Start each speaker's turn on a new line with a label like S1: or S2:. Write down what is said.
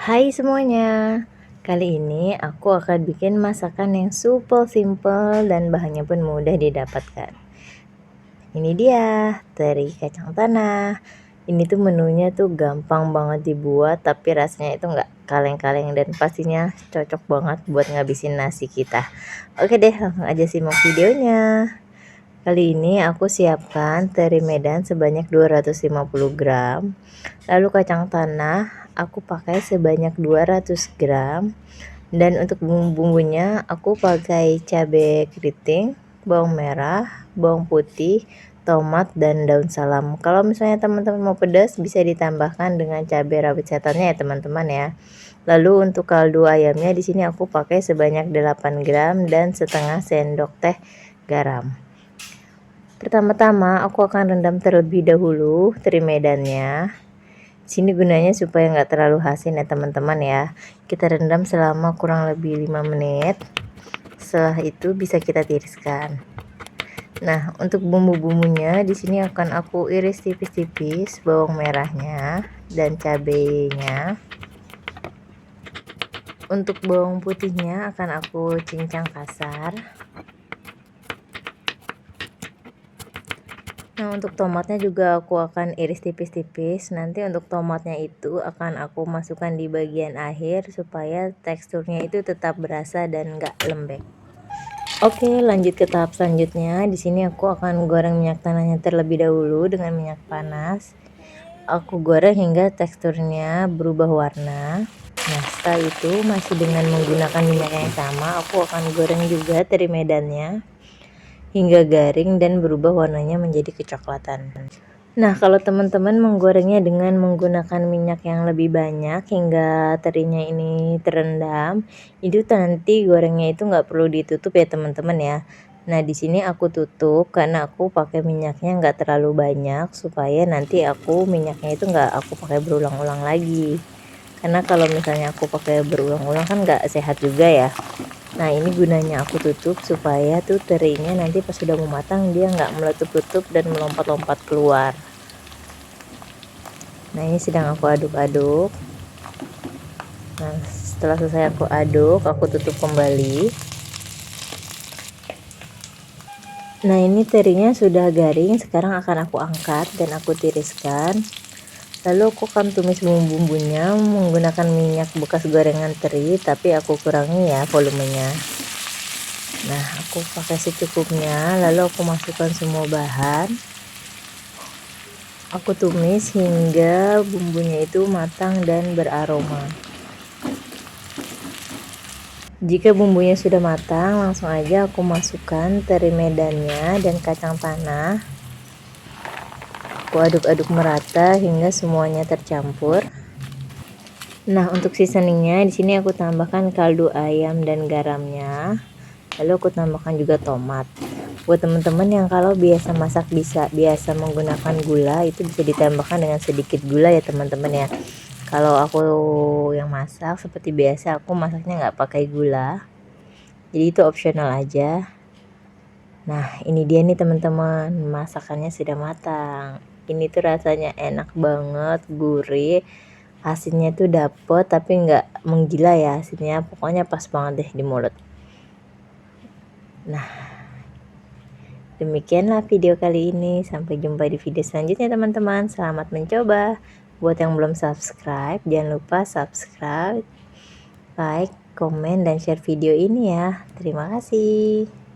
S1: Hai semuanya, kali ini aku akan bikin masakan yang super simple dan bahannya pun mudah didapatkan. Ini dia, teri kacang tanah. Ini tuh menunya tuh gampang banget dibuat, tapi rasanya itu nggak kaleng-kaleng dan pastinya cocok banget buat ngabisin nasi kita. Oke deh, langsung aja simak videonya. Kali ini aku siapkan teri Medan sebanyak 250 gram. Lalu kacang tanah aku pakai sebanyak 200 gram. Dan untuk bumbu-bumbunya aku pakai cabai keriting, bawang merah, bawang putih, tomat dan daun salam. Kalau misalnya teman-teman mau pedas bisa ditambahkan dengan cabai rawit setannya ya teman-teman ya. Lalu untuk kaldu ayamnya di sini aku pakai sebanyak 8 gram dan setengah sendok teh garam. Pertama-tama aku akan rendam terlebih dahulu teri medannya. Sini gunanya supaya nggak terlalu asin ya teman-teman ya. Kita rendam selama kurang lebih 5 menit. Setelah itu bisa kita tiriskan. Nah, untuk bumbu-bumbunya di sini akan aku iris tipis-tipis bawang merahnya dan cabenya. Untuk bawang putihnya akan aku cincang kasar. Nah, untuk tomatnya juga aku akan iris tipis-tipis. Nanti untuk tomatnya itu akan aku masukkan di bagian akhir supaya teksturnya itu tetap berasa dan enggak lembek. Oke, lanjut ke tahap selanjutnya. Di sini aku akan goreng minyak tanahnya terlebih dahulu dengan minyak panas. Aku goreng hingga teksturnya berubah warna. Nah, setelah itu masih dengan menggunakan minyak yang sama, aku akan goreng juga teri medannya hingga garing dan berubah warnanya menjadi kecoklatan. Nah, kalau teman-teman menggorengnya dengan menggunakan minyak yang lebih banyak hingga terinya ini terendam, itu nanti gorengnya itu nggak perlu ditutup ya teman-teman ya. Nah, di sini aku tutup karena aku pakai minyaknya nggak terlalu banyak supaya nanti minyaknya itu nggak aku pakai berulang-ulang lagi. Karena kalau misalnya aku pakai berulang-ulang kan nggak sehat juga ya. Nah, ini gunanya aku tutup supaya tuh terinya nanti pas sudah mau matang dia nggak meletup-letup dan melompat-lompat keluar. Nah, ini sedang aku aduk-aduk. Nah, setelah selesai aku aduk, aku tutup kembali. Nah, ini terinya sudah garing, sekarang akan aku angkat dan aku tiriskan. Lalu aku akan tumis bumbu-bumbunya menggunakan minyak bekas gorengan teri, tapi aku kurangi ya volumenya. Nah, aku pakai secukupnya, lalu aku masukkan semua bahan. Aku tumis hingga bumbunya itu matang dan beraroma. Jika bumbunya sudah matang, langsung aja aku masukkan teri medannya dan kacang tanah. Aku aduk-aduk merata hingga semuanya tercampur. Nah, untuk seasoningnya di sini aku tambahkan kaldu ayam dan garamnya. Lalu aku tambahkan juga tomat. Buat teman-teman yang kalau biasa masak biasa menggunakan gula, itu bisa ditambahkan dengan sedikit gula ya teman-teman ya. Kalau aku yang masak seperti biasa, aku masaknya nggak pakai gula, jadi itu opsional aja. Nah, ini dia nih teman-teman, masakannya sudah matang. Ini tuh rasanya enak banget, gurih, asinnya tuh dapet tapi nggak menggila ya asinnya, pokoknya pas banget deh di mulut. Nah, demikianlah video kali ini. Sampai jumpa di video selanjutnya teman-teman. Selamat mencoba. Buat yang belum subscribe, jangan lupa subscribe, like, komen, dan share video ini ya. Terima kasih.